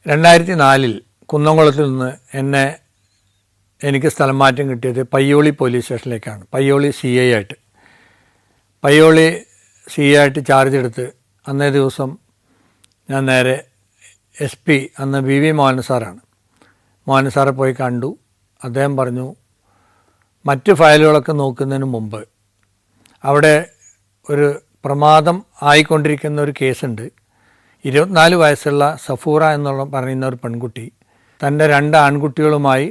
2004 കുന്നംകുളത്തിൽ നിന്ന് എനിക്ക് സ്ഥലം മാറ്റം കിട്ടിയത് പയ്യോളി പോലീസ് സ്റ്റേഷനിലേക്കാണ്. പയ്യോളി CI ആയിട്ട് CI ചാർജ് എടുത്ത് അന്നേ ദിവസം ഞാൻ നേരെ SP അന്ന് VV മോഹൻ സാറാണ്. മോഹൻ സാറെ പോയി കണ്ടു. അദ്ദേഹം പറഞ്ഞു, മറ്റ് ഫയലുകളൊക്കെ നോക്കുന്നതിന് മുമ്പ് അവിടെ ഒരു പ്രമാദം ആയിക്കൊണ്ടിരിക്കുന്ന ഒരു കേസുണ്ട്. 24 വയസ്സുള്ള സഫൂറ എന്നുള്ള പറയുന്ന ഒരു പെൺകുട്ടി തൻ്റെ 2 ആൺകുട്ടികളുമായി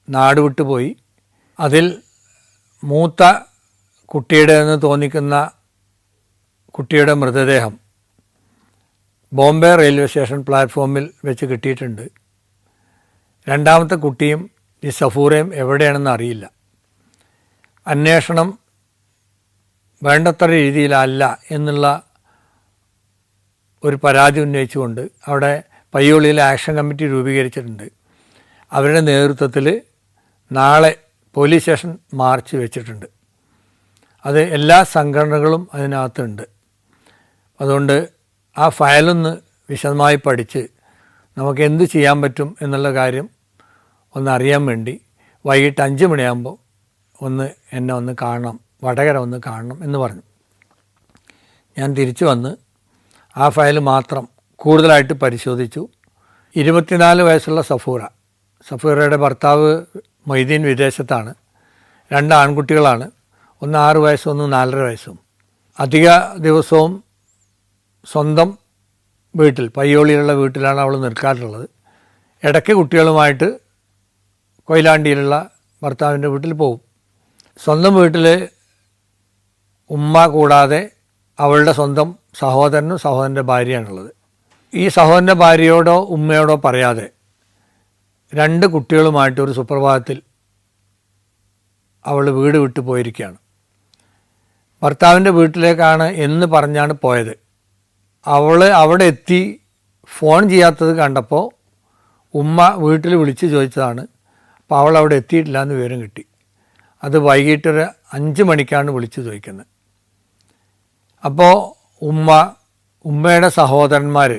നാട് വിട്ടുപോയി. അതിൽ മൂത്ത കുട്ടിയുടെ എന്ന് തോന്നിക്കുന്ന കുട്ടിയുടെ മൃതദേഹം ബോംബെ റെയിൽവേ സ്റ്റേഷൻ പ്ലാറ്റ്ഫോമിൽ വെച്ച് കിട്ടിയിട്ടുണ്ട്. രണ്ടാമത്തെ കുട്ടിയും ഈ സഫൂറയും എവിടെയാണെന്ന് അറിയില്ല. അന്വേഷണം വേണ്ടത്ര രീതിയിലല്ല എന്നുള്ള ഒരു പരാതി ഉന്നയിച്ചുകൊണ്ട് അവിടെ പയ്യോളിയിൽ ആക്ഷൻ കമ്മിറ്റി രൂപീകരിച്ചിട്ടുണ്ട്. അവരുടെ നേതൃത്വത്തിൽ നാളെ പോലീസ് സ്റ്റേഷൻ മാർച്ച് വെച്ചിട്ടുണ്ട്. അത് എല്ലാ സംഘടനകളും അതിനകത്തുണ്ട്. അതുകൊണ്ട് ആ ഫയലൊന്ന് വിശദമായി പഠിച്ച് നമുക്ക് എന്ത് ചെയ്യാൻ പറ്റും എന്നുള്ള കാര്യം ഒന്നറിയാൻ വേണ്ടി വൈകിട്ട് 5 മണിയാകുമ്പോൾ എന്നെ ഒന്ന് കാണണം, വടകര ഒന്ന് കാണണം എന്ന് പറഞ്ഞു. ഞാൻ തിരിച്ചു വന്ന് ആ ഫയൽ മാത്രം കൂടുതലായിട്ട് പരിശോധിച്ചു. 24 വയസ്സുള്ള സഫൂറയുടെ ഭർത്താവ് മൊയ്തീൻ വിദേശത്താണ്. 2 ആൺകുട്ടികളാണ്. ഒന്ന് 6 വയസ്സും ഒന്ന് 4.5 വയസ്സും. അധിക ദിവസവും സ്വന്തം വീട്ടിൽ, പയ്യോളിയിലുള്ള വീട്ടിലാണ് അവൾ നിൽക്കാറുള്ളത്. ഇടയ്ക്ക് കുട്ടികളുമായിട്ട് കൊയിലാണ്ടിയിലുള്ള ഭർത്താവിൻ്റെ വീട്ടിൽ പോകും. സ്വന്തം വീട്ടിൽ ഉമ്മ കൂടാതെ അവളുടെ സ്വന്തം സഹോദരനും സഹോദരൻ്റെ ഭാര്യയാണുള്ളത്. ഈ സഹോദരൻ്റെ ഭാര്യയോടോ ഉമ്മയോടോ പറയാതെ 2 കുട്ടികളുമായിട്ട് ഒരു സുപ്രഭാതത്തിൽ അവൾ വീട് വിട്ടു പോയിരിക്കുകയാണ്. ഭർത്താവിൻ്റെ വീട്ടിലേക്കാണ് എന്ന് പറഞ്ഞാണ് പോയത്. അവൾ അവിടെ എത്തി ഫോൺ ചെയ്യാത്തത് കണ്ടപ്പോൾ ഉമ്മ വീട്ടിൽ വിളിച്ച് ചോദിച്ചതാണ്. അപ്പോൾ അവൾ അവിടെ എത്തിയിട്ടില്ല എന്ന് വിവരം കിട്ടി. അത് വൈകിട്ടൊരു 5 മണിക്കാണ് വിളിച്ച് ചോദിക്കുന്നത്. അപ്പോൾ ഉമ്മയുടെ സഹോദരന്മാർ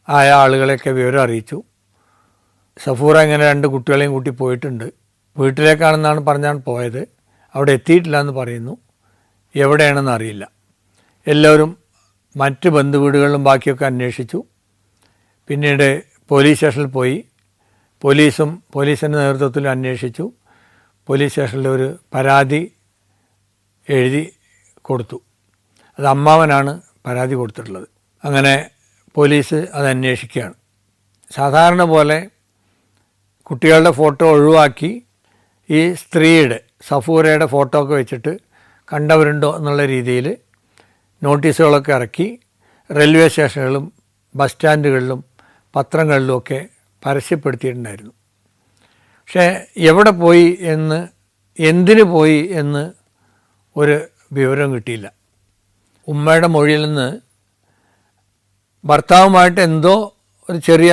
ആയ ആളുകളെയൊക്കെ വിവരം അറിയിച്ചു. സഫൂറ ഇങ്ങനെ 2 കുട്ടികളെയും കൂട്ടി പോയിട്ടുണ്ട്, വീട്ടിലേക്കാണെന്നാണ് പറഞ്ഞാണ് പോയത്, അവിടെ എത്തിയിട്ടില്ല എന്ന് പറയുന്നു, എവിടെയാണെന്ന് അറിയില്ല. എല്ലാവരും മറ്റ് ബന്ധുവീടുകളിലും ബാക്കിയൊക്കെ അന്വേഷിച്ചു. പിന്നീട് പോലീസ് സ്റ്റേഷനിൽ പോയി. പോലീസിൻ്റെ നേതൃത്വത്തിൽ അന്വേഷിച്ചു. പോലീസ് സ്റ്റേഷനിൽ ഒരു പരാതി എഴുതി കൊടുത്തു. അത് അമ്മാവനാണ് പരാതി കൊടുത്തിട്ടുള്ളത്. അങ്ങനെ പോലീസ് അത് അന്വേഷിക്കുകയാണ്. സാധാരണ പോലെ കുട്ടികളുടെ ഫോട്ടോ ഒഴിവാക്കി ഈ സ്ത്രീയുടെ സഫൂറയുടെ ഫോട്ടോ ഒക്കെ വെച്ചിട്ട് കണ്ടവരുണ്ടോ എന്നുള്ള രീതിയിൽ നോട്ടീസുകളൊക്കെ ഇറക്കി റെയിൽവേ സ്റ്റേഷനുകളിലും ബസ് സ്റ്റാൻഡുകളിലും പത്രങ്ങളിലുമൊക്കെ പരസ്യപ്പെടുത്തിയിട്ടുണ്ടായിരുന്നു. പക്ഷേ എവിടെ പോയി എന്തിനു പോയി എന്ന് ഒരു വിവരം കിട്ടിയില്ല. ഉമ്മയുടെ മൊഴിയിൽ നിന്ന് ഭർത്താവുമായിട്ട് എന്തോ ഒരു ചെറിയ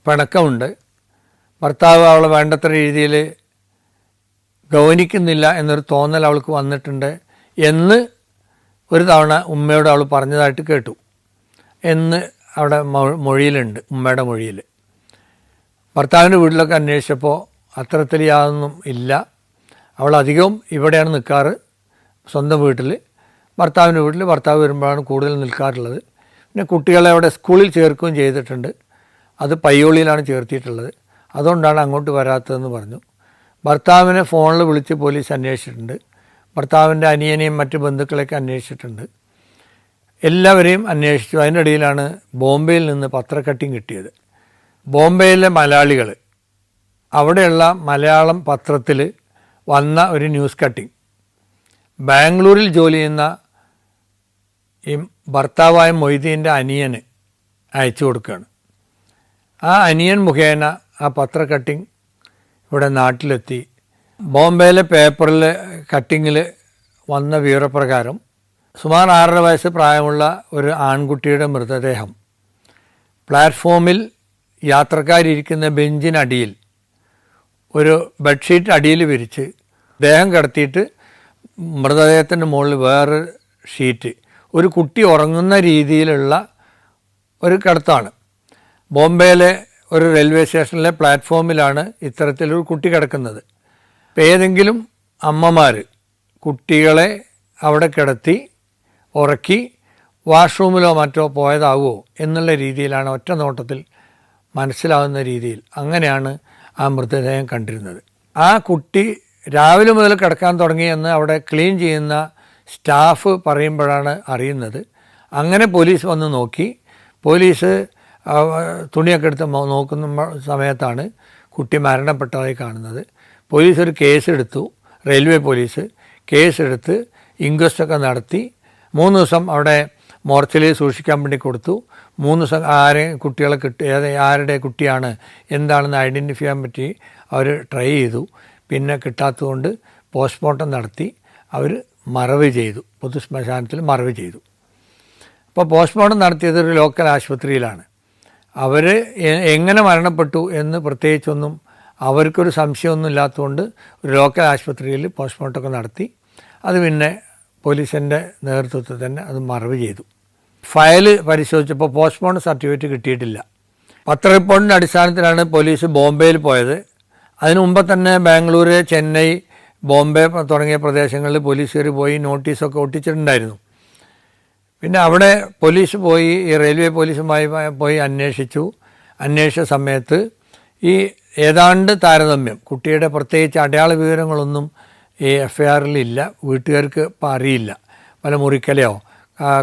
പിണക്കമുണ്ട്, ഭർത്താവ് അവളെ വേണ്ടത്ര രീതിയിൽ ഗൗനിക്കുന്നില്ല എന്നൊരു തോന്നൽ അവൾക്ക് വന്നിട്ടുണ്ട് എന്ന് ഒരു തവണ ഉമ്മയോട് അവൾ പറഞ്ഞതായിട്ട് കേട്ടു എന്ന് അവിടെ മൊഴിയിലുണ്ട്. ഉമ്മയുടെ മൊഴിയിൽ ഭർത്താവിൻ്റെ വീട്ടിലൊക്കെ അന്വേഷിച്ചപ്പോൾ അത്തരത്തിൽ യാതൊന്നും ഇല്ല. അവൾ അധികവും ഇവിടെയാണ് നിൽക്കാറ്, സ്വന്തം വീട്ടിൽ. ഭർത്താവിൻ്റെ വീട്ടിൽ ഭർത്താവ് വരുമ്പോഴാണ് കൂടുതൽ നിൽക്കാറുള്ളത്. പിന്നെ കുട്ടികളെ അവിടെ സ്കൂളിൽ ചേർക്കുകയും ചെയ്തിട്ടുണ്ട്. അത് പയ്യോളിയിലാണ് ചേർത്തിയിട്ടുള്ളത്. അതുകൊണ്ടാണ് അങ്ങോട്ട് വരാത്തതെന്ന് പറഞ്ഞു. ഭർത്താവിനെ ഫോണിൽ വിളിച്ച് പോലീസ് അന്വേഷിച്ചിട്ടുണ്ട്. ഭർത്താവിൻ്റെ അനിയനെയും മറ്റ് ബന്ധുക്കളെയൊക്കെ അന്വേഷിച്ചിട്ടുണ്ട്. എല്ലാവരെയും അന്വേഷിച്ചു. അതിനിടയിലാണ് ബോംബെയിൽ നിന്ന് പത്രക്കട്ടിങ് കിട്ടിയത്. ബോംബെയിലെ മലയാളികൾ, അവിടെയുള്ള മലയാളം പത്രത്തിൽ വന്ന ഒരു ന്യൂസ് കട്ടിങ് ബാംഗ്ലൂരിൽ ജോലി ചെയ്യുന്ന ഈ ഭർത്താവായ മൊയ്തീൻ്റെ അനിയന് അയച്ചു കൊടുക്കുകയാണ്. ആ അനിയൻ മുഖേന ആ പത്ര കട്ടിങ് ഇവിടെ നാട്ടിലെത്തി. ബോംബെയിലെ പേപ്പറിൽ കട്ടിങ്ങിൽ വന്ന വിവരപ്രകാരം സുമാർ 6.5 വയസ്സ് പ്രായമുള്ള ഒരു ആൺകുട്ടിയുടെ മൃതദേഹം പ്ലാറ്റ്ഫോമിൽ യാത്രക്കാരിയ്ക്കുന്ന ബെഞ്ചിനടിയിൽ ഒരു ബെഡ്ഷീറ്റ് അടിയിൽ വിരിച്ച് ദേഹം കിടത്തിയിട്ട് മൃതദേഹത്തിൻ്റെ മുകളിൽ വേറൊരു ഷീറ്റ്, ഒരു കുട്ടി ഉറങ്ങുന്ന രീതിയിലുള്ള ഒരു കിടത്താണ്. ബോംബെയിലെ ഒരു റെയിൽവേ സ്റ്റേഷനിലെ പ്ലാറ്റ്ഫോമിലാണ് ഇത്തരത്തിലൊരു കുട്ടി കിടക്കുന്നത്. അപ്പോൾ ഏതെങ്കിലും അമ്മമാർ കുട്ടികളെ അവിടെ കിടത്തി ഉറക്കി വാഷ്റൂമിലോ മറ്റോ പോയതാവുമോ എന്നുള്ള രീതിയിലാണ് ഒറ്റ നോട്ടത്തിൽ മനസ്സിലാവുന്ന രീതിയിൽ അങ്ങനെയാണ് ആ മൃതദേഹം കണ്ടിരുന്നത്. ആ കുട്ടി രാവിലെ മുതൽ കിടക്കാൻ തുടങ്ങിയെന്ന് അവിടെ ക്ലീൻ ചെയ്യുന്ന സ്റ്റാഫ് പറയുമ്പോഴാണ് അറിയുന്നത്. അങ്ങനെ പോലീസ് വന്ന് നോക്കി. പോലീസ് തുണിയൊക്കെ എടുത്ത് നോക്കുന്ന സമയത്താണ് കുട്ടി മരണപ്പെട്ടതായി കാണുന്നത്. പോലീസ് ഒരു കേസെടുത്തു. റെയിൽവേ പോലീസ് കേസെടുത്ത് ഇൻക്വസ്റ്റൊക്കെ നടത്തി 3 ദിവസം അവിടെ മോർച്ചറിയിൽ സൂക്ഷിക്കാൻ വേണ്ടി കൊടുത്തു. 3 ദിവസം കുട്ടികളെ ആരുടെ കുട്ടിയാണ് എന്താണെന്ന് ഐഡൻറ്റിഫൈ ചെയ്യാൻ പറ്റി അവർ ട്രൈ ചെയ്തു. പിന്നെ കിട്ടാത്തതുകൊണ്ട് പോസ്റ്റ്മോർട്ടം നടത്തി അവർ മറവ് ചെയ്തു, പൊതുശ്മശാനത്തിൽ മറവ് ചെയ്തു. അപ്പോൾ പോസ്റ്റ്മോർട്ടം നടത്തിയത് ഒരു ലോക്കൽ ആശുപത്രിയിലാണ്. അവർ എങ്ങനെ മരണപ്പെട്ടു എന്ന് പ്രത്യേകിച്ചൊന്നും അവർക്കൊരു സംശയമൊന്നും ഇല്ലാത്തതുകൊണ്ട് ഒരു ലോക്കൽ ആശുപത്രിയിൽ പോസ്റ്റ്മോർട്ടമൊക്കെ നടത്തി. അത് പിന്നെ പോലീസിൻ്റെ നേതൃത്വത്തിൽ തന്നെ അത് മറവ് ചെയ്തു. ഫയൽ പരിശോധിച്ചപ്പോൾ പോസ്റ്റ്മോർട്ടം സർട്ടിഫിക്കറ്റ് കിട്ടിയിട്ടില്ല. പത്ര റിപ്പോർട്ടിൻ്റെ അടിസ്ഥാനത്തിലാണ് പോലീസ് ബോംബെയിൽ പോയത്. അതിനു മുമ്പ് തന്നെ ബാംഗ്ലൂർ, ചെന്നൈ, ബോംബെ തുടങ്ങിയ പ്രദേശങ്ങളിൽ പോലീസുകാർ പോയി നോട്ടീസൊക്കെ ഒട്ടിച്ചിട്ടുണ്ടായിരുന്നു. പിന്നെ അവിടെ പോലീസ് പോയി, ഈ റെയിൽവേ പോലീസുമായി പോയി അന്വേഷിച്ച സമയത്ത് ഈ ഏതാണ്ട് താരതമ്യം, കുട്ടിയുടെ പ്രത്യേകിച്ച് അടയാള വിവരങ്ങളൊന്നും ഈ FIR-ലില്ല. വീട്ടുകാർക്ക് ഇപ്പോൾ അറിയില്ല പല മുറിക്കലയോ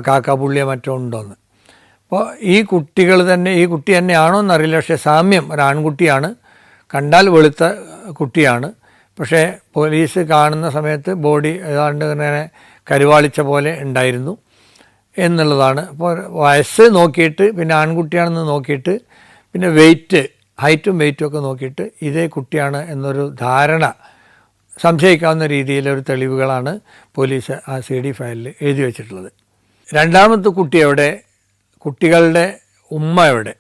കാക്കാപുള്ളിയോ മറ്റോ ഉണ്ടോയെന്ന്. അപ്പോൾ ഈ കുട്ടി തന്നെയാണോ എന്നറിയില്ല. പക്ഷേ സാമ്യം, ഒരു ആൺകുട്ടിയാണ്, കണ്ടാൽ വെളുത്ത കുട്ടിയാണ്. പക്ഷേ പോലീസ് കാണുന്ന സമയത്ത് ബോഡി ഏതാണ്ട് ഇങ്ങനെ കരുവാളിച്ച പോലെ ഉണ്ടായിരുന്നു എന്നുള്ളതാണ്. അപ്പോൾ വയസ്സ് നോക്കിയിട്ട്, പിന്നെ ആൺകുട്ടിയാണെന്ന് നോക്കിയിട്ട്, പിന്നെ ഹൈറ്റും വെയ്റ്റും ഒക്കെ നോക്കിയിട്ട് ഇതേ കുട്ടിയാണ് എന്നൊരു ധാരണ, സംശയിക്കാവുന്ന രീതിയിലൊരു തെളിവുകളാണ് പോലീസ് ആ CD ഫയലിൽ എഴുതി വച്ചിട്ടുള്ളത്. രണ്ടാമത്തെ കുട്ടി എവിടെ, കുട്ടികളുടെ ഉമ്മ എവിടെ,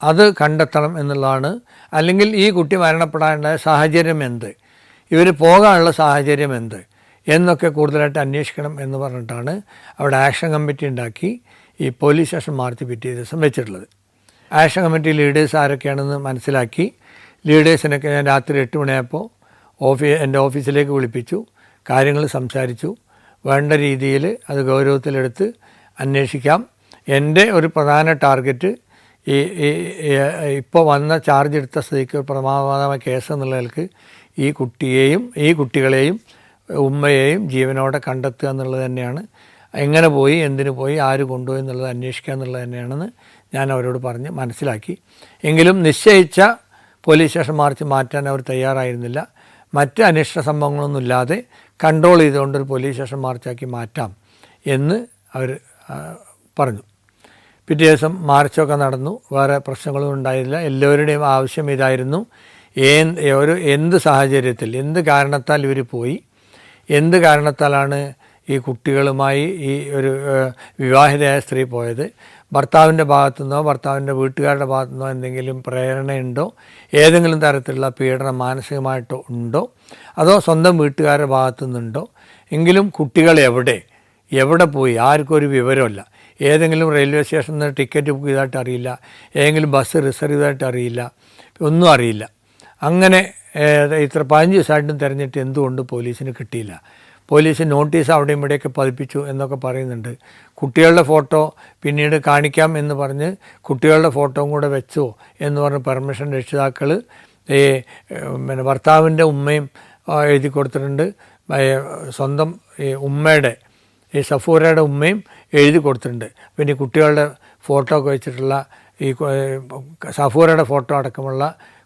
അത് കണ്ടെത്തണം എന്നുള്ളതാണ്. അല്ലെങ്കിൽ ഈ കുട്ടി മരണപ്പെടാനുള്ള സാഹചര്യം എന്ത്, ഇവർ പോകാനുള്ള സാഹചര്യം എന്ത് എന്നൊക്കെ കൂടുതലായിട്ട് അന്വേഷിക്കണം എന്ന് പറഞ്ഞിട്ടാണ് അവിടെ ആക്ഷൻ കമ്മിറ്റി ഉണ്ടാക്കി ഈ പോലീസ് സ്റ്റേഷൻ മാർച്ച് പിറ്റേ ദിവസം വെച്ചിട്ടുള്ളത്. ആക്ഷൻ കമ്മിറ്റി ലീഡേഴ്സ് ആരൊക്കെയാണെന്ന് മനസ്സിലാക്കി. ലീഡേഴ്സിനൊക്കെ ഞാൻ രാത്രി 8 മണിയായപ്പോൾ എൻ്റെ ഓഫീസിലേക്ക് വിളിപ്പിച്ചു. കാര്യങ്ങൾ സംസാരിച്ചു. വേണ്ട രീതിയിൽ അത് ഗൗരവത്തിലെടുത്ത് അന്വേഷിക്കാം. എൻ്റെ ഒരു പ്രധാന ടാർഗറ്റ് ഇപ്പോൾ വന്ന ചാർജ് എടുത്ത സ്ഥിതിക്ക് പ്രമാദമായ കേസ് എന്നുള്ളതിലേക്ക് ഈ കുട്ടികളെയും ഉമ്മയെയും ജീവനോടെ കണ്ടെത്തുക എന്നുള്ളത് തന്നെയാണ്. എങ്ങനെ പോയി, എന്തിനു പോയി, ആര് കൊണ്ടുപോയി എന്നുള്ളത് അന്വേഷിക്കുക എന്നുള്ളത് തന്നെയാണെന്ന് ഞാൻ അവരോട് പറഞ്ഞ് മനസ്സിലാക്കി. എങ്കിലും നിശ്ചയിച്ച പോലീസ് സ്റ്റേഷൻ മാർച്ച് മാറ്റാൻ അവർ തയ്യാറായിരുന്നില്ല. മറ്റ് അനിഷ്ട സംഭവങ്ങളൊന്നുമില്ലാതെ കൺട്രോൾ ചെയ്തുകൊണ്ടൊരു പോലീസ് സ്റ്റേഷൻ മാർച്ചാക്കി മാറ്റാം എന്ന് അവർ പറഞ്ഞു. പിറ്റേ ദിവസം മാർച്ചൊക്കെ നടന്നു. വേറെ പ്രശ്നങ്ങളൊന്നും ഉണ്ടായില്ല. എല്ലാവരുടെയും ആവശ്യം ഇതായിരുന്നു, എന്ത് സാഹചര്യത്തിൽ, എന്ത് കാരണത്താൽ ഇവർ പോയി, എന്ത് കാരണത്താലാണ് ഈ കുട്ടികളുമായി ഈ ഒരു വിവാഹിതയായ സ്ത്രീ പോയത്, ഭർത്താവിൻ്റെ ഭാഗത്തുനിന്നോ ഭർത്താവിൻ്റെ വീട്ടുകാരുടെ ഭാഗത്തുനിന്നോ എന്തെങ്കിലും പ്രേരണയുണ്ടോ, ഏതെങ്കിലും തരത്തിലുള്ള പീഡനം മാനസികമായിട്ടോ ഉണ്ടോ, അതോ സ്വന്തം വീട്ടുകാരുടെ ഭാഗത്തു നിന്നുണ്ടോ, എങ്കിലും കുട്ടികൾ എവിടെ പോയി, ആർക്കും ഒരു വിവരമില്ല. ഏതെങ്കിലും റെയിൽവേ സ്റ്റേഷനിൽ നിന്ന് ടിക്കറ്റ് ബുക്ക് ചെയ്തതായിട്ട് അറിയില്ല, ഏതെങ്കിലും ബസ് റിസർവ് ചെയ്തതായിട്ട് അറിയില്ല, ഒന്നും അറിയില്ല. അങ്ങനെ ഇത്ര 15 ദിവസമായിട്ടും തിരഞ്ഞിട്ട് എന്തുകൊണ്ട് പോലീസിന് കിട്ടിയില്ല. പോലീസ് നോട്ടീസ് അവിടെയും ഇവിടെയൊക്കെ പതിപ്പിച്ചു എന്നൊക്കെ പറയുന്നുണ്ട്. കുട്ടികളുടെ ഫോട്ടോ പിന്നീട് കാണിക്കാം എന്ന് പറഞ്ഞ് കുട്ടികളുടെ ഫോട്ടോയും കൂടെ വെച്ചോ എന്ന് പറഞ്ഞ് പെർമിഷൻ രക്ഷിതാക്കൾ പിന്നെ ഭർത്താവിൻ്റെ ഉമ്മയും എഴുതി കൊടുത്തിട്ടുണ്ട്. സ്വന്തം ഉമ്മയുടെ സഫൂരയുടെ ഉമ്മയും എഴുതി കൊടുത്തിട്ടുണ്ട്. പിന്നെ കുട്ടികളുടെ ഫോട്ടോ ഒക്കെ വെച്ചിട്ടുള്ള ഈ സഫൂരയുടെ ഫോട്ടോ അടക്കമുള്ള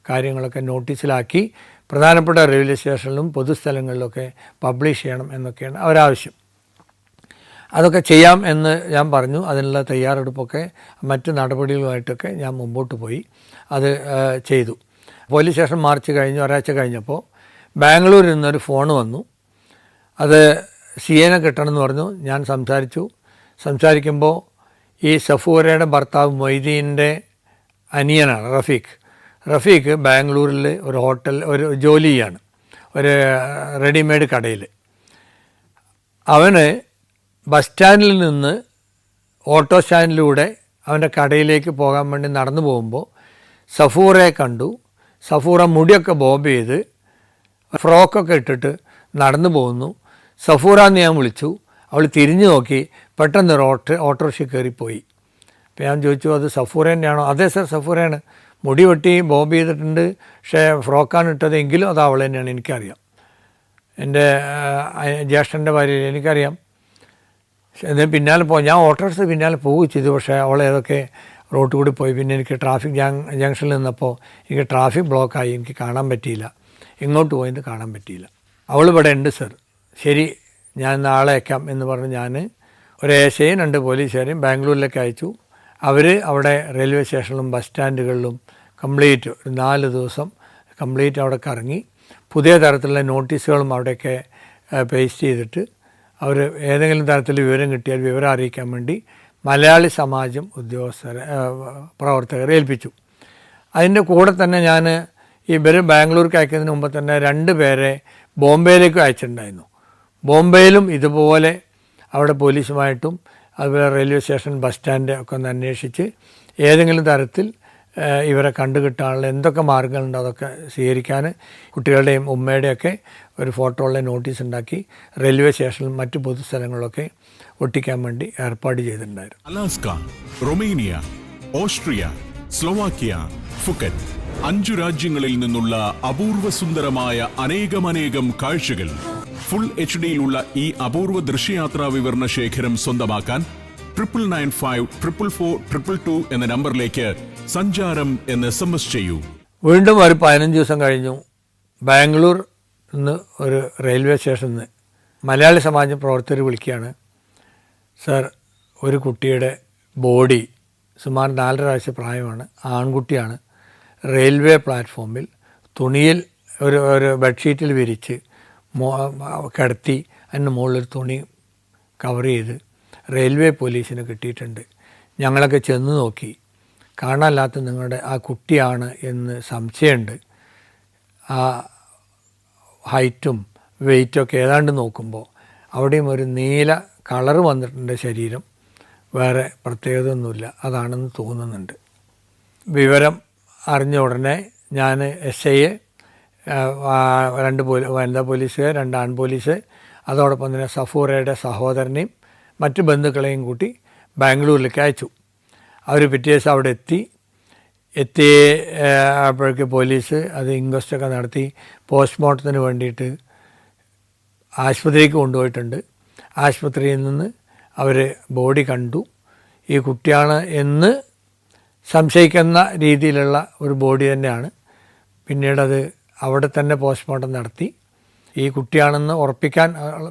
കാര്യങ്ങളൊക്കെ നോട്ടീസിലാക്കി പ്രധാനപ്പെട്ട റെയിൽവേ സ്റ്റേഷനിലും പൊതുസ്ഥലങ്ങളിലൊക്കെ പബ്ലിഷ് ചെയ്യണം എന്നൊക്കെയാണ് അവരാവശ്യം. അതൊക്കെ ചെയ്യാം എന്ന് ഞാൻ പറഞ്ഞു. അതിനുള്ള തയ്യാറെടുപ്പൊക്കെ മറ്റ് നടപടികളുമായിട്ടൊക്കെ ഞാൻ മുമ്പോട്ട് പോയി അത് ചെയ്തു. പോലീസ് സ്റ്റേഷൻ മാർച്ച് കഴിഞ്ഞ് ഒരാഴ്ച കഴിഞ്ഞപ്പോൾ ബാംഗ്ലൂരിൽ നിന്നൊരു ഫോൺ വന്നു. അത് CAനെ കിട്ടണമെന്ന് പറഞ്ഞു. ഞാൻ സംസാരിക്കുമ്പോൾ ഈ സഫൂരയുടെ ഭർത്താവ് മൊയ്തീൻ്റെ അനിയനാണ് റഫീഖ് ബാംഗ്ലൂരിൽ ഒരു ജോലി ചെയ്യാണ്, ഒരു റെഡിമെയ്ഡ് കടയിൽ. അവന് ബസ് സ്റ്റാൻഡിൽ നിന്ന് ഓട്ടോ സ്റ്റാൻഡിലൂടെ അവൻ്റെ കടയിലേക്ക് പോകാൻ വേണ്ടി നടന്നു പോകുമ്പോൾ സഫൂറയെ കണ്ടു. സഫൂറ മുടിയൊക്കെ ബോബ് ചെയ്ത് ഫ്രോക്കൊക്കെ ഇട്ടിട്ട് നടന്നു പോകുന്നു. സഫൂറ എന്ന് ഞാൻ വിളിച്ചു. അവൾ തിരിഞ്ഞു നോക്കി, പെട്ടെന്ന് ഒരു ഓട്ടോറിക്ഷ കയറിപ്പോയി. അപ്പോൾ ഞാൻ ചോദിച്ചു, അത് സഫൂറ തന്നെയാണോ? അതെ സർ, സഫൂറയാണ്. മുടി വെട്ടി ബോബ് ചെയ്തിട്ടുണ്ട്, പക്ഷേ ഫ്രോക്കാണ് ഇട്ടത്, എങ്കിലും അത് അവൾ തന്നെയാണ്. എനിക്കറിയാം, എൻ്റെ ജ്യേഷ്ഠൻ്റെ ഭാര്യ, എനിക്കറിയാം. ഇതിന് പിന്നാലെ ഞാൻ ഓട്ടോറിക്ഷ പിന്നാലെ പോവുകയും ചെയ്തു. പക്ഷേ അവൾ ഏതൊക്കെ റോഡ് കൂടി പോയി. പിന്നെ എനിക്ക് ട്രാഫിക് ജംഗ്ഷനിൽ നിന്നപ്പോൾ എനിക്ക് ട്രാഫിക് ബ്ലോക്കായി, എനിക്ക് കാണാൻ പറ്റിയില്ല. ഇങ്ങോട്ട് പോയത് കാണാൻ പറ്റിയില്ല. അവൾ ഇവിടെ ഉണ്ട് സർ. ശരി, ഞാൻ നാളെ അയക്കാം എന്ന് പറഞ്ഞ് ഞാൻ ഒരു എസ്ഐയും 2 പോലീസുകാരെയും ബാംഗ്ലൂരിലേക്ക് അയച്ചു. അവർ അവിടെ റെയിൽവേ സ്റ്റേഷനിലും ബസ് സ്റ്റാൻഡുകളിലും കംപ്ലീറ്റ് ഒരു 4 ദിവസം കംപ്ലീറ്റ് അവിടെ കറങ്ങി പുതിയ തരത്തിലുള്ള നോട്ടീസുകളും അവിടെയൊക്കെ പേസ്റ്റ് ചെയ്തിട്ട് അവർ ഏതെങ്കിലും തരത്തിൽ വിവരം കിട്ടിയാൽ വിവരം അറിയിക്കാൻ വേണ്ടി മലയാളി സമാജം പ്രവർത്തകരെ ഏൽപ്പിച്ചു. അതിൻ്റെ കൂടെ തന്നെ ഞാൻ ഇവർ ബാംഗ്ലൂർക്ക് അയക്കുന്നതിന് മുമ്പ് തന്നെ 2 പേരെ ബോംബെയിലേക്ക് അയച്ചിട്ടുണ്ടായിരുന്നു. ബോംബെയിലും ഇതുപോലെ അവിടെ പോലീസുമായിട്ടും അതുപോലെ റെയിൽവേ സ്റ്റേഷൻ ബസ് സ്റ്റാൻഡ് ഒക്കെ ഒന്ന് അന്വേഷിച്ച് ഏതെങ്കിലും തരത്തിൽ ഇവരെ കണ്ടുകിട്ടാനുള്ള എന്തൊക്കെ മാർഗ്ഗങ്ങളുണ്ടോ അതൊക്കെ സ്വീകരിക്കാൻ കുട്ടികളുടെയും ഉമ്മയുടെയൊക്കെ ഒരു ഫോട്ടോ ഉള്ള നോട്ടീസ് ഉണ്ടാക്കി റെയിൽവേ സ്റ്റേഷനിലും മറ്റ് പൊതുസ്ഥലങ്ങളിലൊക്കെ ഒട്ടിക്കാൻ വേണ്ടി ഏർപ്പാട് ചെയ്തിട്ടുണ്ടായിരുന്നു. Alaska, Romania, Austria, Slovakia, Phuket 5 രാജ്യങ്ങളിൽ നിന്നുള്ള അപൂർവ സുന്ദരമായ അനേകം കാഴ്ചകൾ ഫുൾ HDയിലുള്ള ഈ അപൂർവ ദൃശ്യയാത്രാ വിവരണ ശേഖരം സ്വന്തമാക്കാൻ 99544422 എന്ന നമ്പറിലേക്ക് സഞ്ചാരം എന്ന് SMS ചെയ്യൂ. വീണ്ടും ഒരു 15 ദിവസം കഴിഞ്ഞു. ബാംഗ്ലൂർ നിന്ന് ഒരു റെയിൽവേ സ്റ്റേഷനിൽ നിന്ന് മലയാളി സമാജം പ്രവർത്തകർ വിളിക്കുകയാണ്. സർ, ഒരു കുട്ടിയുടെ ബോഡി സുമാർ 4.5 വയസ്സ് പ്രായമാണ്, ആൺകുട്ടിയാണ്, റെയിൽവേ പ്ലാറ്റ്ഫോമിൽ തുണിയിൽ ഒരു ബെഡ്ഷീറ്റിൽ വിരിച്ച് കിടത്തി അതിന് മുകളിലൊരു തുണി കവർ ചെയ്ത് റെയിൽവേ പോലീസിന് കിട്ടിയിട്ടുണ്ട്. ഞങ്ങളൊക്കെ ചെന്ന് നോക്കി, കാണാനില്ലാത്ത നിങ്ങളുടെ ആ കുട്ടിയാണ് എന്ന് സംശയമുണ്ട്. ആ ഹൈറ്റും വെയ്റ്റൊക്കെ ഏതാണ്ട് നോക്കുമ്പോൾ അവിടെയും ഒരു നീല കളറ് വന്നിട്ടുണ്ട് ശരീരം, വേറെ പ്രത്യേകത ഒന്നുമില്ല, അതാണെന്ന് തോന്നുന്നുണ്ട്. വിവരം അറിഞ്ഞ ഉടനെ ഞാൻ SIയെ 2 വനിതാ പോലീസുകാർ, 2 ആൺ പോലീസ്, അതോടൊപ്പം തന്നെ സഫൂറയുടെ സഹോദരനെയും മറ്റ് ബന്ധുക്കളെയും കൂട്ടി ബാംഗ്ലൂരിലേക്ക് അയച്ചു. അവർ പിറ്റേ ദിവസം അവിടെ എത്തിയപ്പോഴേക്ക് പോലീസ് അത് ഇൻക്വസ്റ്റൊക്കെ നടത്തി പോസ്റ്റ്മോർട്ടത്തിന് വേണ്ടിയിട്ട് ആശുപത്രിക്ക് കൊണ്ടുപോയിട്ടുണ്ട്. ആശുപത്രിയിൽ നിന്ന് അവർ ബോഡി കണ്ടു. ഈ കുട്ടിയാണ് എന്ന് സംശയിക്കുന്ന രീതിയിലുള്ള ഒരു ബോഡി തന്നെയാണ്. പിന്നീടത് അവിടെ തന്നെ പോസ്റ്റ്മോർട്ടം നടത്തി. ഈ കുട്ടിയാണെന്ന് ഉറപ്പിക്കാൻ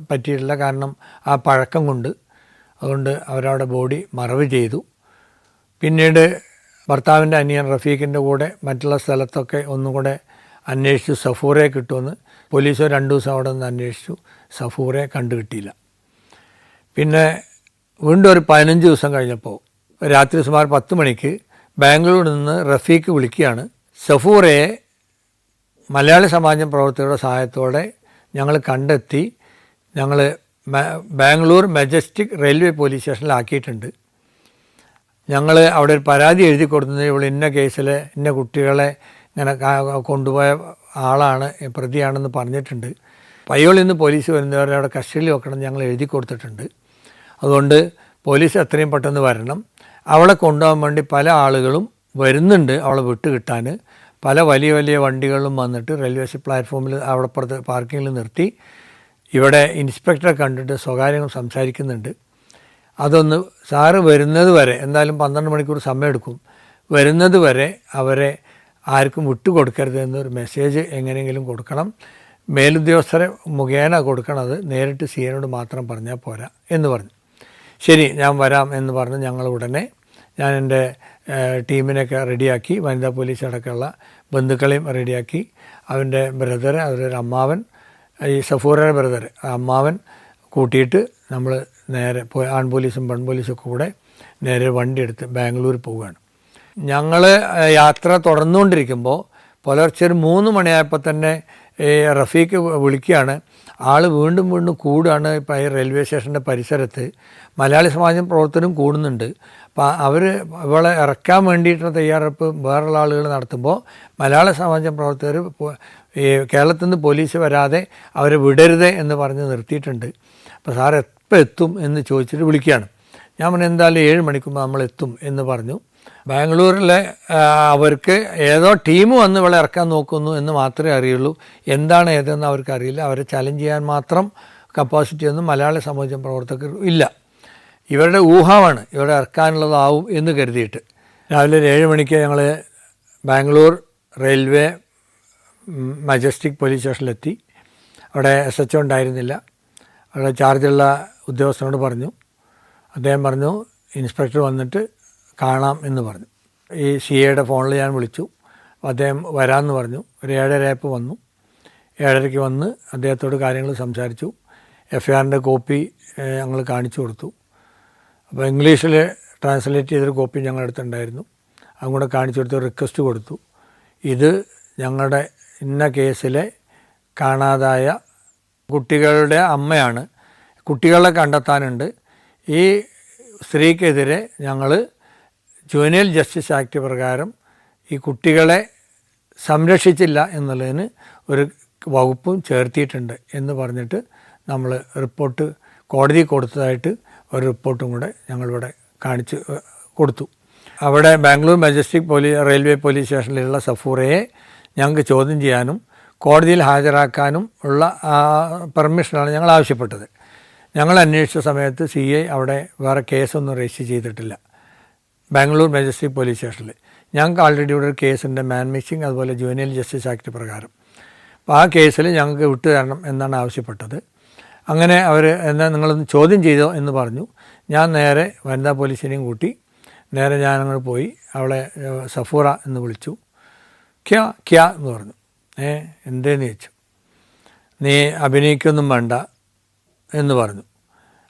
പറ്റിയിട്ടില്ല, കാരണം ആ പഴക്കം കൊണ്ട്. അതുകൊണ്ട് അവരവിടെ ബോഡി മറവ് ചെയ്തു. പിന്നീട് ഭർത്താവിൻ്റെ അനിയൻ റഫീഖിൻ്റെ കൂടെ മറ്റുള്ള സ്ഥലത്തൊക്കെ ഒന്നും കൂടെ അന്വേഷിച്ചു സഫൂറയെ കിട്ടുമെന്ന്. പോലീസ് 2 ദിവസം അവിടെ നിന്ന് അന്വേഷിച്ചു, സഫൂറയെ കണ്ടുകിട്ടിയില്ല. പിന്നെ വീണ്ടും ഒരു 15 ദിവസം കഴിഞ്ഞപ്പോൾ രാത്രി സുമാർ 10 മണിക്ക് ബാംഗ്ലൂരിൽ നിന്ന് റഫീഖ് വിളിക്കുകയാണ്. സഫൂറയെ മലയാളി സമാജം പ്രവർത്തകരുടെ സഹായത്തോടെ ഞങ്ങൾ കണ്ടെത്തി, ഞങ്ങൾ ബാംഗ്ലൂർ മെജസ്റ്റിക് റെയിൽവേ പോലീസ് സ്റ്റേഷനിലാക്കിയിട്ടുണ്ട്. ഞങ്ങൾ അവിടെ ഒരു പരാതി എഴുതി കൊടുക്കുന്നത് ഇവിടെ ഇന്ന കേസിൽ ഇന്ന കുട്ടികളെ ഇങ്ങനെ കൊണ്ടുപോയ ആളാണ്, പ്രതിയാണെന്ന് പറഞ്ഞിട്ടുണ്ട്. പയ്യോളിൽ നിന്ന് പോലീസ് വരുന്നവരെ അവിടെ കസ്റ്റഡിയിൽ വെക്കണം ഞങ്ങൾ എഴുതി കൊടുത്തിട്ടുണ്ട്. അതുകൊണ്ട് പോലീസ് എത്രയും പെട്ടെന്ന് വരണം. അവളെ കൊണ്ടുപോകാൻ വേണ്ടി പല ആളുകളും വരുന്നുണ്ട്, അവളെ വിട്ടുകിട്ടാൻ. പല വലിയ വണ്ടികളും വന്നിട്ട് റെയിൽവേ പ്ലാറ്റ്ഫോമിൽ അവിടെ പുറത്ത് പാർക്കിങ്ങിൽ നിർത്തി ഇവിടെ ഇൻസ്പെക്ടറെ കണ്ടിട്ട് സ്വകാര്യങ്ങൾ സംസാരിക്കുന്നുണ്ട്. അതൊന്ന് സാറ് വരുന്നത് വരെ, എന്തായാലും 12 മണിക്കൂർ സമയമെടുക്കും, വരുന്നത് വരെ അവരെ ആർക്കും വിട്ടുകൊടുക്കരുത് എന്നൊരു മെസ്സേജ് എങ്ങനെയെങ്കിലും കൊടുക്കണം. മേലുദ്യോഗസ്ഥരെ മുഖേന കൊടുക്കണത്, നേരിട്ട് സിയോട് മാത്രം പറഞ്ഞാൽ പോരാ എന്ന് പറഞ്ഞു. ശരി, ഞാൻ വരാം എന്ന് പറഞ്ഞ് ഞങ്ങൾ ഉടനെ ഞാൻ എൻ്റെ ടീമിനെയൊക്കെ റെഡിയാക്കി, വനിതാ പോലീസ് അടക്കമുള്ള ബന്ധുക്കളെയും റെഡിയാക്കി. അവൻ്റെ ബ്രദർ, അവരൊരു അമ്മാവൻ, ഈ സഫൂറയുടെ ബ്രദർ, അമ്മാവൻ കൂട്ടിയിട്ട് നമ്മൾ നേരെ ആൺ പോലീസും പെൺ പോലീസും കൂടെ നേരെ വണ്ടി എടുത്ത് ബാംഗ്ലൂർ പോവുകയാണ്. ഞങ്ങൾ യാത്ര തുടർന്നുകൊണ്ടിരിക്കുമ്പോൾ പുലർച്ചെ ഒരു 3 മണിയായപ്പോൾ തന്നെ റഫീഖ് വിളിക്കുകയാണ്. ആൾ വീണ്ടും വീണ്ടും കൂടുകയാണ്. ഇപ്പോൾ ഈ റെയിൽവേ സ്റ്റേഷൻ്റെ പരിസരത്ത് മലയാളി സമാജം പ്രവർത്തനം കൂടുന്നുണ്ട്. അപ്പോൾ അവർ ഇവളെ ഇറക്കാൻ വേണ്ടിയിട്ടുള്ള തയ്യാറെടുപ്പ് വേറുള്ള ആളുകൾ നടത്തുമ്പോൾ മലയാള സമാജം പ്രവർത്തകർ ഈ കേരളത്തിൽ നിന്ന് പോലീസ് വരാതെ അവരെ വിടരുത് എന്ന് പറഞ്ഞ് നിർത്തിയിട്ടുണ്ട്. അപ്പോൾ സാർ എപ്പോൾ എത്തും എന്ന് ചോദിച്ചിട്ട് വിളിക്കുകയാണ്. ഞാൻ പറഞ്ഞു എന്തായാലും 7 മണിക്കുമ്പോൾ നമ്മൾ എത്തും എന്ന് പറഞ്ഞു. ബാംഗ്ലൂരിലെ അവർക്ക് ഏതോ ടീം വന്ന് ഇവിടെ ഇറക്കാൻ നോക്കുന്നു എന്ന് മാത്രമേ അറിയുള്ളൂ. എന്താണ് ഏതെന്ന് അവർക്ക് അറിയില്ല. അവരെ ചലഞ്ച് ചെയ്യാൻ മാത്രം കപ്പാസിറ്റി ഒന്നും മലയാള സമാജം പ്രവർത്തകർ ഇല്ല. ഇവരുടെ ഊഹമാണ് ഇവിടെ ഇറക്കാനുള്ളതാവും എന്ന് കരുതിയിട്ട്. രാവിലെ 7 മണിക്ക് ഞങ്ങൾ ബാംഗ്ലൂർ റെയിൽവേ മജസ്റ്റിക് പോലീസ് സ്റ്റേഷനിലെത്തി. അവിടെ SHO ഉണ്ടായിരുന്നില്ല. അവിടെ ചാർജുള്ള ഉദ്യോഗസ്ഥനോട് പറഞ്ഞു. അദ്ദേഹം പറഞ്ഞു ഇൻസ്പെക്ടർ വന്നിട്ട് കാണാം എന്ന് പറഞ്ഞു. ഈ CAയുടെ ഫോണിൽ ഞാൻ വിളിച്ചു. അദ്ദേഹം വരാമെന്ന് പറഞ്ഞു. ഒരു 7:30 വന്നു. 7:30 വന്ന് അദ്ദേഹത്തോട് കാര്യങ്ങൾ സംസാരിച്ചു. FIRൻ്റെ കോപ്പി ഞങ്ങൾ കാണിച്ചു കൊടുത്തു. അപ്പോൾ ഇംഗ്ലീഷിൽ ട്രാൻസ്ലേറ്റ് ചെയ്തൊരു കോപ്പി ഞങ്ങളുടെ അടുത്തുണ്ടായിരുന്നു. അതും കൂടെ കാണിച്ചു കൊടുത്ത് റിക്വസ്റ്റ് കൊടുത്തു. ഇത് ഞങ്ങളുടെ ഇന്ന കേസിലെ കാണാതായ കുട്ടികളുടെ അമ്മയാണ്. കുട്ടികളെ കണ്ടെത്താനുണ്ട്. ഈ സ്ത്രീക്കെതിരെ ഞങ്ങൾ ജുവനൈൽ ജസ്റ്റിസ് ആക്ട് പ്രകാരം ഈ കുട്ടികളെ സംരക്ഷിച്ചില്ല എന്നുള്ളതിന് ഒരു വകുപ്പും ചേർത്തിയിട്ടുണ്ട് എന്ന് പറഞ്ഞിട്ട് നമ്മൾ റിപ്പോർട്ട് കോടതി കൊടുത്തതായിട്ട് ഒരു റിപ്പോർട്ടും കൂടെ ഞങ്ങളിവിടെ കാണിച്ച് കൊടുത്തു. അവിടെ ബാംഗ്ലൂർ മജസ്റ്റിക് റെയിൽവേ പോലീസ് സ്റ്റേഷനിലുള്ള സഫൂറയെ ഞങ്ങൾക്ക് ചോദ്യം ചെയ്യാനും കോടതിയിൽ ഹാജരാക്കാനും ഉള്ള പെർമിഷനാണ് ഞങ്ങൾ ആവശ്യപ്പെട്ടത്. ഞങ്ങൾ അന്വേഷിച്ച സമയത്ത് CI അവിടെ വേറെ കേസൊന്നും രജിസ്റ്റർ ചെയ്തിട്ടില്ല ബാംഗ്ലൂർ മജസ്റ്റിക് പോലീസ് സ്റ്റേഷനിൽ. ഞങ്ങൾക്ക് ആൾറെഡി ഇവിടെ ഒരു കേസുണ്ട്, മാൻ മിസ്സിങ്, അതുപോലെ ജുവനൈൽ ജസ്റ്റിസ് ആക്ട് പ്രകാരം. അപ്പോൾ ആ കേസിൽ ഞങ്ങൾക്ക് വിട്ടു തരണം എന്നാണ് ആവശ്യപ്പെട്ടത്. അങ്ങനെ അവർ എന്നാൽ നിങ്ങളൊന്ന് ചോദ്യം ചെയ്തോ എന്ന് പറഞ്ഞു. ഞാൻ നേരെ വനിതാ പോലീസിനെയും കൂട്ടി നേരെ ഞാനങ്ങൾ പോയി. അവളെ സഫൂറ എന്ന് വിളിച്ചു. ക്യാ എന്ന് പറഞ്ഞു. എന്തേന്ന് ചോദിച്ചു. നീ അഭിനയിക്കൊന്നും വേണ്ട എന്ന് പറഞ്ഞു.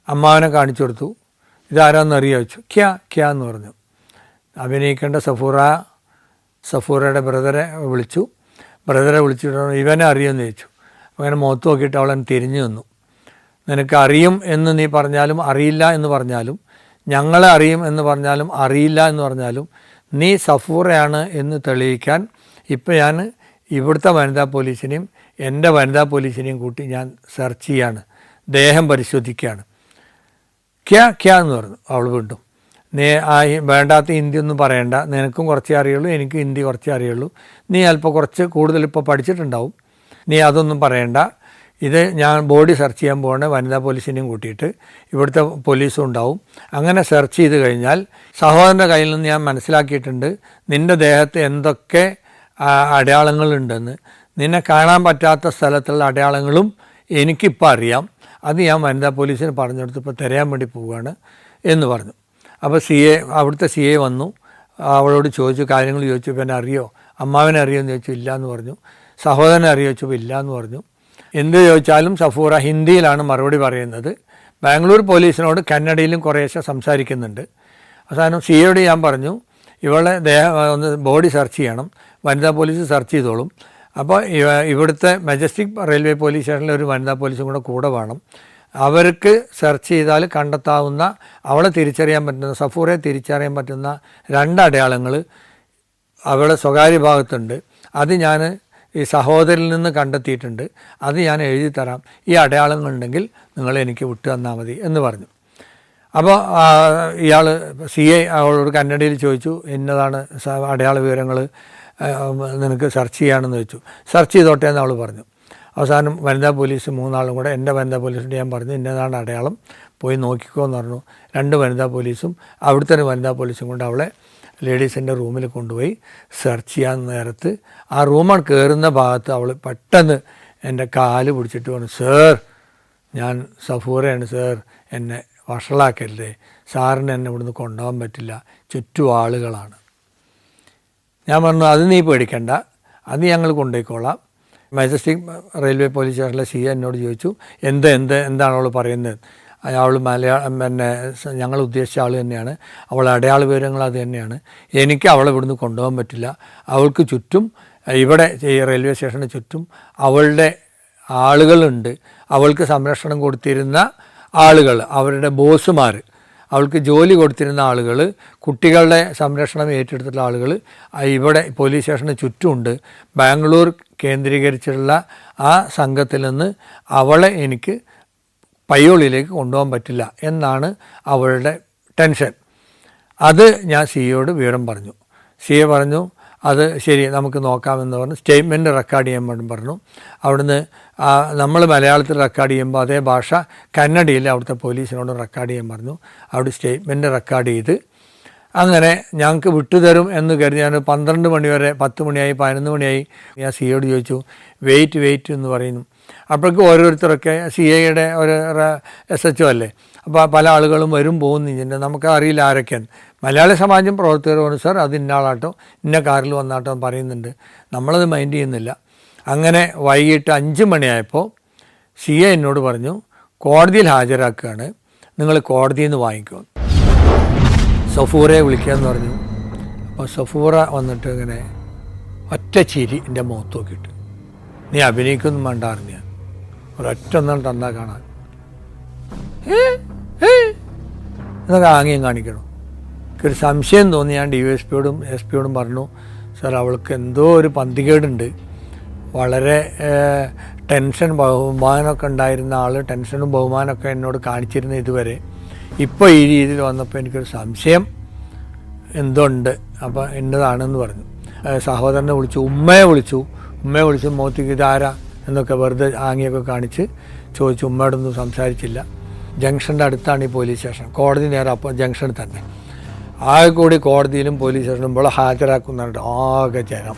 അമ്മാവനെ കാണിച്ചു കൊടുത്തു. ഇതാരാന്ന് അറിയാൻ വെച്ചു. ക്യാ എന്ന് പറഞ്ഞു. അഭിനയിക്കേണ്ട സഫൂറയുടെ ബ്രദറെ വിളിച്ചു. ബ്രദറെ വിളിച്ചിട്ട് ഇവനെ അറിയുമെന്ന് ചോദിച്ചു. അങ്ങനെ മുഖത്ത് നോക്കിയിട്ട് അവളെ തിരിഞ്ഞു നിന്നു. നിനക്ക് അറിയും എന്ന് നീ പറഞ്ഞാലും അറിയില്ല എന്ന് പറഞ്ഞാലും, ഞങ്ങളെ അറിയും എന്ന് പറഞ്ഞാലും അറിയില്ല എന്ന് പറഞ്ഞാലും, നീ സഫൂറയാണ് എന്ന് തെളിയിക്കാൻ ഇപ്പം ഞാൻ ഇവിടുത്തെ വനിതാ പോലീസിനെയും എൻ്റെ വനിതാ പോലീസിനെയും കൂട്ടി ഞാൻ സെർച്ച് ചെയ്യാണ്, ദേഹം പരിശോധിക്കുകയാണ്. ക്യാ എന്ന് പറഞ്ഞു അവൾ വീണ്ടും. നീ വേണ്ടാത്ത ഹിന്ദി ഒന്നും പറയണ്ട, നിനക്കും കുറച്ചേ അറിയുള്ളൂ, എനിക്ക് ഹിന്ദി കുറച്ചേ അറിയുള്ളൂ, നീ അല്പം കുറച്ച് കൂടുതൽ ഇപ്പോൾ പഠിച്ചിട്ടുണ്ടാവും, നീ അതൊന്നും പറയണ്ട. ഇത് ഞാൻ ബോഡി സെർച്ച് ചെയ്യാൻ പോകണേ വനിതാ പോലീസിനെയും കൂട്ടിയിട്ട്, ഇവിടുത്തെ പോലീസും ഉണ്ടാവും. അങ്ങനെ സെർച്ച് ചെയ്ത് കഴിഞ്ഞാൽ സഹോദരൻ്റെ കയ്യിൽ നിന്ന് ഞാൻ മനസ്സിലാക്കിയിട്ടുണ്ട് നിൻ്റെ ദേഹത്ത് എന്തൊക്കെ അടയാളങ്ങളുണ്ടെന്ന്. നിന്നെ കാണാൻ പറ്റാത്ത സ്ഥലത്തുള്ള അടയാളങ്ങളും എനിക്കിപ്പോൾ അറിയാം. അത് ഞാൻ വനിതാ പോലീസിന് പറഞ്ഞു കൊടുത്തപ്പോൾ തിരയാൻ വേണ്ടി പോവുകയാണ് എന്ന് പറഞ്ഞു. അപ്പോൾ അവിടുത്തെ CA വന്നു. അവളോട് ചോദിച്ചു, കാര്യങ്ങൾ ചോദിച്ചു. പിന്നെ അറിയോ, അമ്മാവനെ അറിയോ എന്ന് ചോദിച്ചു. ഇല്ല എന്ന് പറഞ്ഞു. സഹോദരനെ അറിയോ ചോദിച്ചപ്പോൾ ഇല്ല എന്ന് പറഞ്ഞു. എന്ത് ചോദിച്ചാലും സഫൂറ ഹിന്ദിയിലാണ് മറുപടി പറയുന്നത്. ബാംഗ്ലൂർ പോലീസിനോട് കന്നഡയിലും കുറേശ്ശെ സംസാരിക്കുന്നുണ്ട്. അവസാനം CAയോട് ഞാൻ പറഞ്ഞു, ഇവളെ ഒന്ന് ബോഡി സെർച്ച് ചെയ്യണം, വനിതാ പോലീസ് സെർച്ച് ചെയ്തോളും. അപ്പോൾ ഇവിടുത്തെ മജസ്റ്റിക് റെയിൽവേ പോലീസ് സ്റ്റേഷനിൽ ഒരു വനിതാ പോലീസും കൂടെ വേണം. അവർക്ക് സെർച്ച് ചെയ്താൽ കണ്ടെത്താവുന്ന, അവളെ തിരിച്ചറിയാൻ പറ്റുന്ന, സഫൂറയെ തിരിച്ചറിയാൻ പറ്റുന്ന 2 അടയാളങ്ങൾ അവളുടെ സ്വകാര്യ ഭാഗത്തുണ്ട്. അത് ഞാൻ ഈ സഹോദരിൽ നിന്ന് കണ്ടെത്തിയിട്ടുണ്ട്. അത് ഞാൻ എഴുതി തരാം. ഈ അടയാളങ്ങളുണ്ടെങ്കിൽ നിങ്ങൾ എനിക്ക് വിട്ടു തന്നാൽ മതി എന്ന് പറഞ്ഞു. അപ്പോൾ ഇയാൾ CA അവളോട് കന്നഡയിൽ ചോദിച്ചു, എന്നതാണ് അടയാള വിവരങ്ങൾ നിനക്ക് സെർച്ച് ചെയ്യാണെന്ന് വെച്ചു. സെർച്ച് ചെയ്തോട്ടെ എന്ന് അവൾ പറഞ്ഞു. അവസാനം വനിതാ പോലീസ് 3 ആളും കൂടെ, എൻ്റെ വനിതാ പോലീസിൻ്റെ ഞാൻ പറഞ്ഞു ഇന്നതാണ് അടയാളം, പോയി നോക്കിക്കോ എന്ന് പറഞ്ഞു. 2 വനിതാ പോലീസും അവിടുത്തെ വനിതാ പോലീസും കൊണ്ട് അവളെ ലേഡീസിൻ്റെ റൂമിൽ കൊണ്ടുപോയി സെർച്ച് ചെയ്യാൻ നേരത്ത് ആ റൂമാണ് കയറുന്ന ഭാഗത്ത് അവൾ പെട്ടെന്ന് എൻ്റെ കാല് പിടിച്ചിട്ട് പറഞ്ഞു, സർ ഞാൻ സഫൂറയാണ് സർ, എന്നെ വഷളാക്കരുതേ, സാറിന് എന്നെ ഇവിടുന്ന് കൊണ്ടുപോകാൻ പറ്റില്ല, ചുറ്റും ആളുകളാണ്. ഞാൻ പറഞ്ഞു അത് നീ പേടിക്കണ്ട, അത് ഞങ്ങൾ കൊണ്ടുപോയിക്കോളാം. മജസ്റ്റിക് റെയിൽവേ പോലീസ് സ്റ്റേഷനിലെ CA എന്നോട് ചോദിച്ചു എന്താണ് അവൾ പറയുന്നത്. അവൾ പിന്നെ ഞങ്ങൾ ഉദ്ദേശിച്ച ആൾ തന്നെയാണ്, അവൾ അടയാള വിവരങ്ങൾ അത് തന്നെയാണ്, എനിക്ക് അവളെ ഇവിടുന്ന് കൊണ്ടുപോകാൻ പറ്റില്ല, അവൾക്ക് ചുറ്റും ഇവിടെ ഈ റെയിൽവേ സ്റ്റേഷന് ചുറ്റും അവളുടെ ആളുകളുണ്ട്, അവൾക്ക് സംരക്ഷണം കൊടുത്തിരുന്ന ആളുകൾ, അവരുടെ ബോസുമാർ, അവൾക്ക് ജോലി കൊടുത്തിരുന്ന ആളുകൾ, കുട്ടികളുടെ സംരക്ഷണം ഏറ്റെടുത്തിട്ടുള്ള ആളുകൾ ഇവിടെ പോലീസ് സ്റ്റേഷന് ചുറ്റുമുണ്ട്. ബാംഗ്ലൂർ കേന്ദ്രീകരിച്ചുള്ള ആ സംഘത്തിൽ നിന്ന് അവളെ എനിക്ക് പയ്യോളിയിലേക്ക് കൊണ്ടുപോകാൻ പറ്റില്ല എന്നാണ് അവളുടെ ടെൻഷൻ. അത് ഞാൻ സിയോട് വിവരം പറഞ്ഞു. സിയെ പറഞ്ഞു അത് ശരി, നമുക്ക് നോക്കാമെന്ന് പറഞ്ഞു. സ്റ്റേറ്റ്മെൻറ്റ് റെക്കോർഡ് ചെയ്യാൻ പറഞ്ഞു. അവിടുന്ന് നമ്മൾ മലയാളത്തിൽ റെക്കോർഡ് ചെയ്യുമ്പോൾ അതേ ഭാഷ കന്നഡയിൽ അവിടുത്തെ പോലീസിനോട് റെക്കോർഡ് ചെയ്യാൻ പറഞ്ഞു. അവിടെ സ്റ്റേറ്റ്മെൻറ്റ് റെക്കോർഡ് ചെയ്ത് അങ്ങനെ ഞങ്ങൾക്ക് വിട്ടുതരും എന്ന് കരുതി ഞാൻ 12 മണി വരെ, 10 മണിയായി, 11 മണിയായി. ഞാൻ സിയോട് ചോദിച്ചു വെയിറ്റ് എന്ന് പറയുന്നു. അപ്പോഴേക്കും ഓരോരുത്തരൊക്കെ CIയുടെ ഒരു SHO അല്ലേ, അപ്പോൾ പല ആളുകളും വരും പോകുന്നു. നമുക്ക് അറിയില്ല ആരൊക്കെയാണ്. മലയാളി സമാജം പ്രവർത്തകർ പറഞ്ഞു സാർ അത് ഇന്ന ആളാട്ടോ, ഇന്ന കാറിൽ വന്നാട്ടോ പറയുന്നുണ്ട്. നമ്മളത് മൈൻഡ് ചെയ്യുന്നില്ല. അങ്ങനെ വൈകിട്ട് 5 മണിയായപ്പോൾ CI എന്നോട് പറഞ്ഞു കോടതിയിൽ ഹാജരാക്കുകയാണ്, നിങ്ങൾ കോടതിയിൽ നിന്ന് വാങ്ങിക്കും. സഫൂറയെ വിളിക്കാമെന്ന് പറഞ്ഞു. അപ്പോൾ സഫൂറ വന്നിട്ട് ഇങ്ങനെ ഒറ്റ ചിരി എൻ്റെ മുഖത്ത് നോക്കിയിട്ട്, നീ അഭിനയിക്കൊന്നും വേണ്ടായിരുന്നു, ഞാൻ ഒരൊറ്റ ഒന്നും തന്നാൽ കാണാൻ എന്നൊക്കെ ആംഗ്യം കാണിക്കണം. എനിക്കൊരു സംശയം തോന്നി. ഞാൻ DYSPയോടും SP-യോടും പറഞ്ഞു സാർ അവൾക്ക് എന്തോ ഒരു പന്തികേടുണ്ട്. വളരെ ടെൻഷൻ ബഹുമാനമൊക്കെ ഉണ്ടായിരുന്ന ആൾ ടെൻഷനും ബഹുമാനമൊക്കെ എന്നോട് കാണിച്ചിരുന്ന ഇതുവരെ, ഇപ്പോൾ ഈ രീതിയിൽ വന്നപ്പോൾ എനിക്കൊരു സംശയം എന്തോ ഉണ്ട്, അപ്പോൾ എന്നതാണെന്ന് പറഞ്ഞു. സഹോദരനെ വിളിച്ചു, ഉമ്മയെ വിളിച്ചു മോത്തിക്ക് ഇതാരാ എന്നൊക്കെ വെറുതെ ആംഗ്യമൊക്കെ കാണിച്ച് ചോദിച്ചു. ഉമ്മയോടൊന്നും സംസാരിച്ചില്ല. ജംഗ്ഷൻ്റെ അടുത്താണ് ഈ പോലീസ് സ്റ്റേഷൻ, കോടതി നേരെ അപ്പോൾ ജംഗ്ഷനിൽ തന്നെ. ആകെ കൂടി കോടതിയിലും പോലീസ് സ്റ്റേഷനും ഇപ്പോൾ ഹാജരാക്കുന്നുണ്ട് ആകെ ജനം.